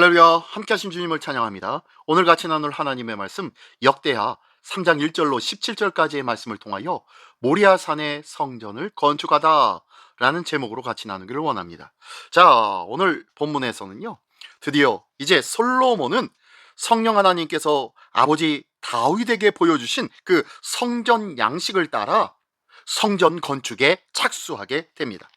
할렐루야, 함께 하신 주님을 찬양합니다. 오늘 같이 나눌 하나님의 말씀 역대하 3장 1절로 17절까지의 말씀을 통하여 모리아산의 성전을 건축하다 라는 제목으로 같이 나누기를 원합니다. 자, 오늘 본문에서는요, 드디어 이제 솔로몬은 성령 하나님께서 아버지 다윗에게 보여주신 그 성전 양식을 따라 성전 건축에 착수하게 됩니다.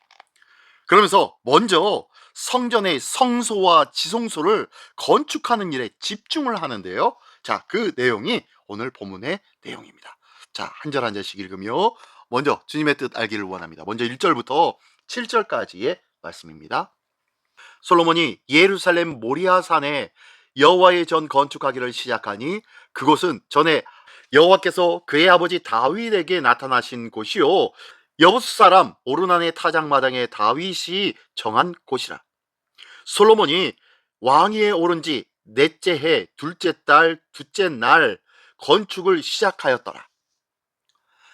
그러면서 먼저 성전의 성소와 지성소를 건축하는 일에 집중을 하는데요. 자, 그 내용이 오늘 본문의 내용입니다. 자, 한 절 한 절씩 읽으며 먼저 주님의 뜻 알기를 원합니다. 먼저 1절부터 7절까지의 말씀입니다. 솔로몬이 예루살렘 모리아산에 여호와의 전 건축하기를 시작하니 그곳은 전에 여호와께서 그의 아버지 다윗에게 나타나신 곳이요 여부스 사람 오르난의 타작마당에 다윗이 정한 곳이라. 솔로몬이 왕위에 오른 지 넷째 해 둘째 달 둘째 날 건축을 시작하였더라.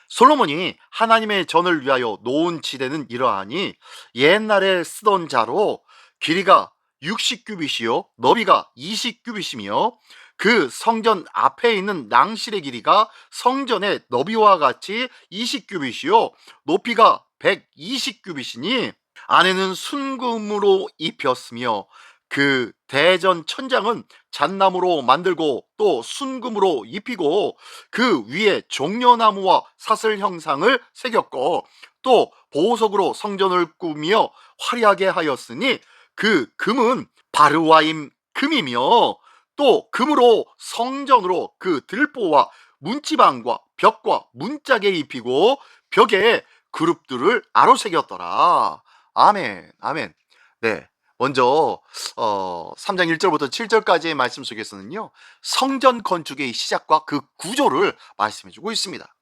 솔로몬이 하나님의 전을 위하여 놓은 지대는 이러하니 옛날에 쓰던 자로 길이가 60규빗이요 너비가 20규빗이며 그 성전 앞에 있는 낭실의 길이가 성전의 너비와 같이 20규빗이요 높이가 120규빗이니 안에는 순금으로 입혔으며 그 대전 천장은 잣나무로 만들고 또 순금으로 입히고 그 위에 종려나무와 사슬 형상을 새겼고 또 보석으로 성전을 꾸미며 화려하게 하였으니 그 금은 바르와임 금이며 또 금으로 성전으로 그 들보와 문지방과 벽과 문짝에 입히고 벽에 그룹들을 아로새겼더라. 아멘, 아멘. 네, 먼저 3장 1절부터 7절까지의 말씀 속에서는요 성전 건축의 시작과 그 구조를 말씀해주고 있습니다.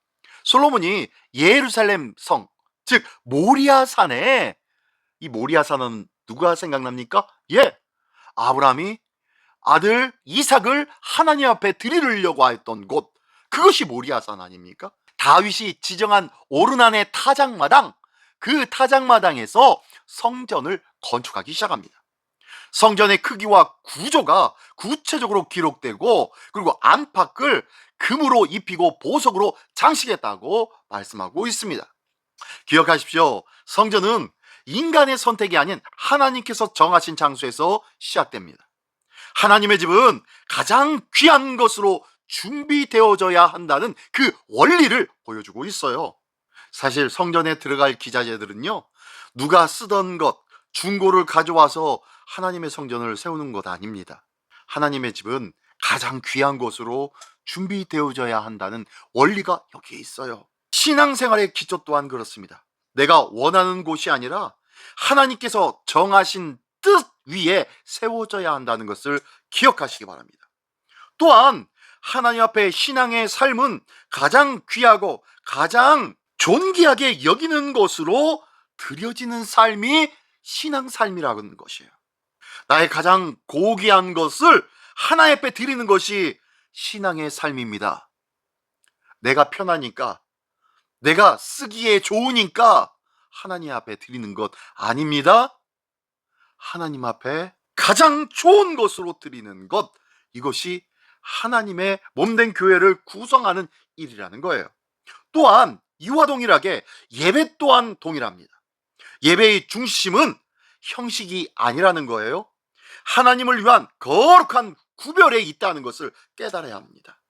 솔로몬이 예루살렘 성, 즉 모리아산에, 이 모리아산은 누가 생각납니까? 예, 아브라함이 아들 이삭을 하나님 앞에 드리려고 하였던 곳, 그것이 모리아산 아닙니까? 다윗이 지정한 오르난의 타작마당, 그 타작마당에서 성전을 건축하기 시작합니다. 성전의 크기와 구조가 구체적으로 기록되고 그리고 안팎을 금으로 입히고 보석으로 장식했다고 말씀하고 있습니다. 기억하십시오. 성전은 인간의 선택이 아닌 하나님께서 정하신 장소에서 시작됩니다. 하나님의 집은 가장 귀한 것으로 준비되어져야 한다는 그 원리를 보여주고 있어요. 사실 성전에 들어갈 기자재들은요 누가 쓰던 것, 중고를 가져와서 하나님의 성전을 세우는 것 아닙니다. 하나님의 집은 가장 귀한 것으로 준비되어져야 한다는 원리가 여기에 있어요. 신앙생활의 기초 또한 그렇습니다. 내가 원하는 곳이 아니라 하나님께서 정하신 뜻 위에 세워져야 한다는 것을 기억하시기 바랍니다. 또한 하나님 앞에 신앙의 삶은 가장 귀하고 가장 존귀하게 여기는 것으로 드려지는 삶이 신앙 삶이라는 것이에요. 나의 가장 고귀한 것을 하나님 앞에 드리는 것이 신앙의 삶입니다. 내가 편하니까, 내가 쓰기에 좋으니까 하나님 앞에 드리는 것 아닙니다. 하나님 앞에 가장 좋은 것으로 드리는 것, 이것이 하나님의 몸된 교회를 구성하는 일이라는 거예요. 또한 이와 동일하게 예배 또한 동일합니다. 예배의 중심은 형식이 아니라는 거예요. 하나님을 위한 거룩한 구별에 있다는 것을 깨달아야 합니다.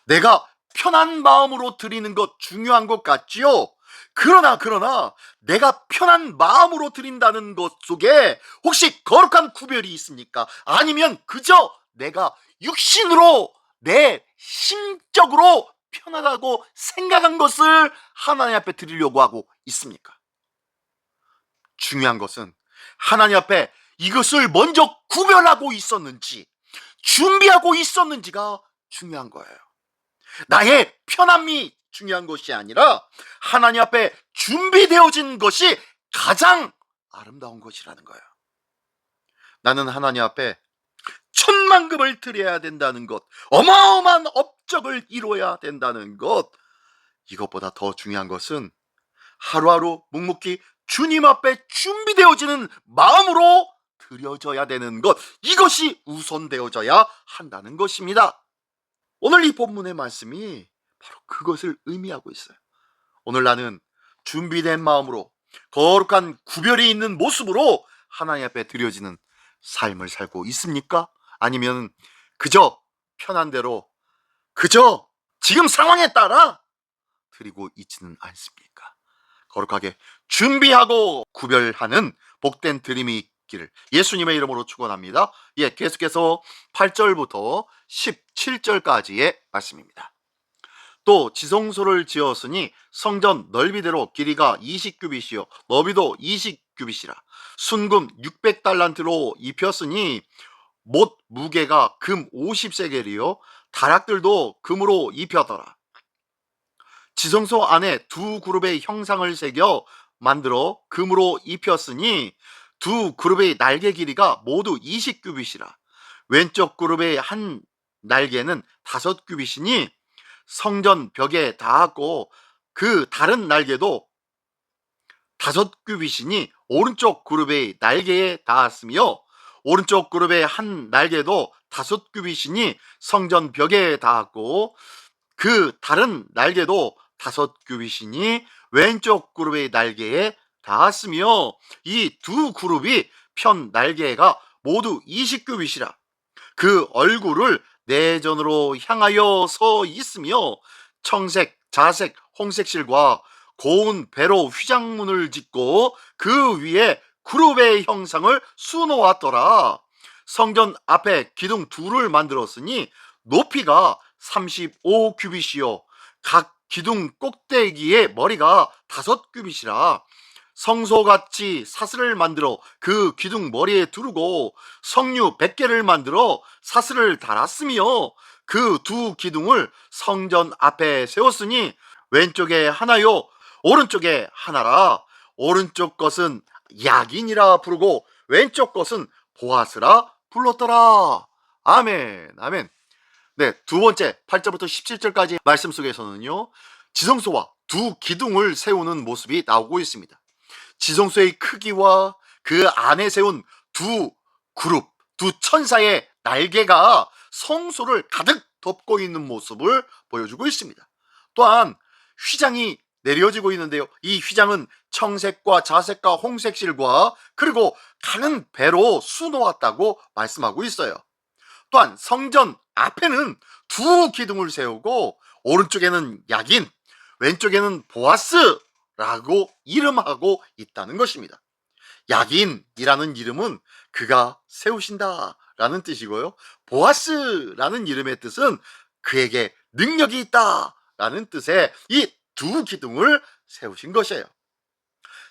내가 편한 마음으로 드리는 것 중요한 것 같지요? 그러나 내가 편한 마음으로 드린다는 것 속에 혹시 거룩한 구별이 있습니까? 아니면 그저 내가 육신으로 내 심적으로 편하다고 생각한 것을 하나님 앞에 드리려고 하고 있습니까? 중요한 것은 하나님 앞에 이것을 먼저 구별하고 있었는지, 준비하고 있었는지가 중요한 거예요. 나의 편함이 중요한 것이 아니라 하나님 앞에 준비되어진 것이 가장 아름다운 것이라는 거예요. 나는 하나님 앞에 천만금을 드려야 된다는 것, 어마어마한 업적을 이루어야 된다는 것, 이것보다 더 중요한 것은 하루하루 묵묵히 주님 앞에 준비되어지는 마음으로 드려져야 되는 것, 이것이 우선되어져야 한다는 것입니다. 오늘 이 본문의 말씀이 바로 그것을 의미하고 있어요. 오늘 나는 준비된 마음으로 거룩한 구별이 있는 모습으로 하나님 앞에 드려지는 삶을 살고 있습니까? 아니면 그저 편한 대로, 그저 지금 상황에 따라 드리고 있지는 않습니까? 거룩하게 준비하고 구별하는 복된 드림이 있기를 예수님의 이름으로 축원합니다. 계속해서 8절부터 17절까지의 말씀입니다. 또 지성소를 지었으니 성전 넓이대로 길이가 20규빗이요 너비도 20규빗이라 순금 600달란트로 입혔으니 못 무게가 금 50세겔이요 다락들도 금으로 입혔더라. 지성소 안에 두 그룹의 형상을 새겨 만들어 금으로 입혔으니 두 그룹의 날개 길이가 모두 20규빗이라. 왼쪽 그룹의 한 날개는 5규빗이니 성전 벽에 닿았고 그 다른 날개도 5규빗이니 오른쪽 그룹의 날개에 닿았으며 오른쪽 그룹의 한 날개도 5규빗이니 성전 벽에 닿았고 그 다른 날개도 5규빗이니 왼쪽 그룹의 날개에 닿았으며 이 두 그룹이 편 날개가 모두 20규빗이라. 그 얼굴을 내전으로 향하여 서 있으며 청색, 자색, 홍색 실과 고운 배로 휘장문을 짓고 그 위에 그룹의 형상을 수놓았더라. 성전 앞에 기둥 둘을 만들었으니 높이가 35규빗이요 각 기둥 꼭대기의 머리가 5규빗이라. 성소같이 사슬을 만들어 그 기둥 머리에 두르고 석류 100개를 만들어 사슬을 달았으며 그 두 기둥을 성전 앞에 세웠으니 왼쪽에 하나요 오른쪽에 하나라. 오른쪽 것은 야긴이라 부르고 왼쪽 것은 보아스라 불렀더라. 아멘. 아멘. 두 번째 8절부터 17절까지 말씀 속에서는요 지성소와 두 기둥을 세우는 모습이 나오고 있습니다. 지성소의 크기와 그 안에 세운 두 그룹, 두 천사의 날개가 성소를 가득 덮고 있는 모습을 보여주고 있습니다. 또한 휘장이 내려지고 있는데요 이 휘장은 청색과 자색과 홍색 실과 그리고 가는 배로 수놓았다고 말씀하고 있어요. 또한 성전 앞에는 두 기둥을 세우고 오른쪽에는 야긴, 왼쪽에는 보아스라고 이름하고 있다는 것입니다. 야긴이라는 이름은 그가 세우신다 라는 뜻이고요 보아스라는 이름의 뜻은 그에게 능력이 있다 라는 뜻의 이 두 기둥을 세우신 것이에요.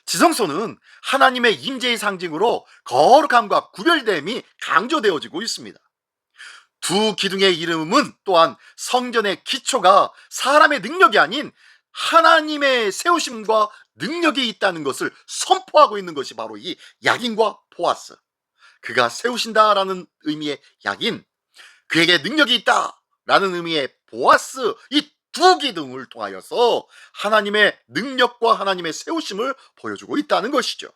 지성소는 하나님의 임재의 상징으로 거룩함과 구별됨이 강조되어지고 있습니다. 두 기둥의 이름은 또한 성전의 기초가 사람의 능력이 아닌 하나님의 세우심과 능력이 있다는 것을 선포하고 있는 것이 바로 이 야긴과 보아스. 그가 세우신다라는 의미의 야긴, 그에게 능력이 있다라는 의미의 보아스, 이 두 기둥을 통하여서 하나님의 능력과 하나님의 세우심을 보여주고 있다는 것이죠.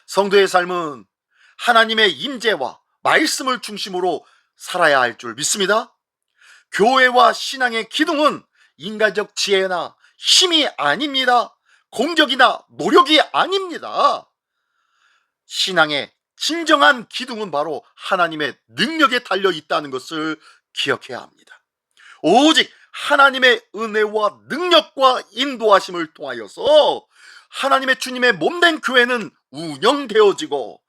성도의 삶은 하나님의 임재와 말씀을 중심으로 살아야 할 줄 믿습니다. 교회와 신앙의 기둥은 인간적 지혜나 힘이 아닙니다. 공적이나 노력이 아닙니다. 신앙의 진정한 기둥은 바로 하나님의 능력에 달려 있다는 것을 기억해야 합니다. 오직 하나님의 은혜와 능력과 인도하심을 통하여서 하나님의 주님의 몸된 교회는 운영되어지고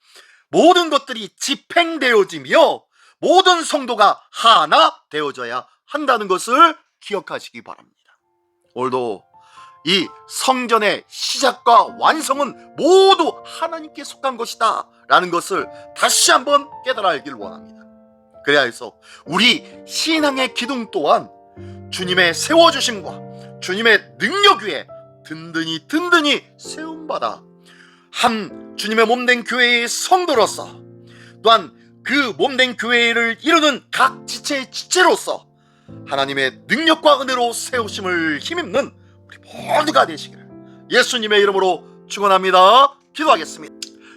모든 것들이 집행되어지며 모든 성도가 하나 되어져야 한다는 것을 기억하시기 바랍니다. 오늘도 이 성전의 시작과 완성은 모두 하나님께 속한 것이다 라는 것을 다시 한번 깨달아 알길 원합니다. 그래야 해서 우리 신앙의 기둥 또한 주님의 세워주심과 주님의 능력 위에 든든히 세움받아 한 주님의 몸된 교회의 성도로서 또한 그 몸된 교회를 이루는 각 지체의 지체로서 하나님의 능력과 은혜로 세우심을 힘입는 우리 모두가 되시기를 예수님의 이름으로 축원합니다. 기도하겠습니다.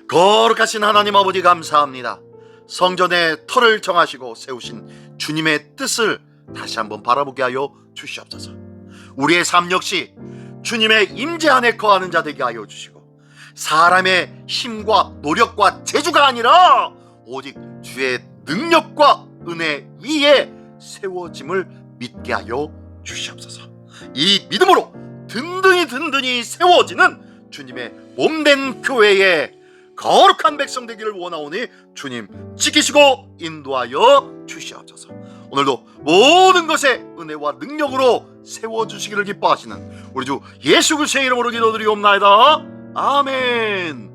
거룩하신 하나님 아버지 감사합니다. 성전의 터를 정하시고 세우신 주님의 뜻을 다시 한번 바라보게 하여 주시옵소서. 우리의 삶 역시 주님의 임재 안에 거하는 자 되게 하여 주시고, 사람의 힘과 노력과 재주가 아니라 오직 주의 능력과 은혜 위에 세워짐을 믿게 하여 주시옵소서. 이 믿음으로 든든히 세워지는 주님의 몸된 교회의 거룩한 백성 되기를 원하오니 주님 지키시고 인도하여 주시옵소서. 오늘도 모든 것에 은혜와 능력으로 세워주시기를 기뻐하시는 우리 주 예수 그리스도의 이름으로 기도드리옵나이다. 아멘.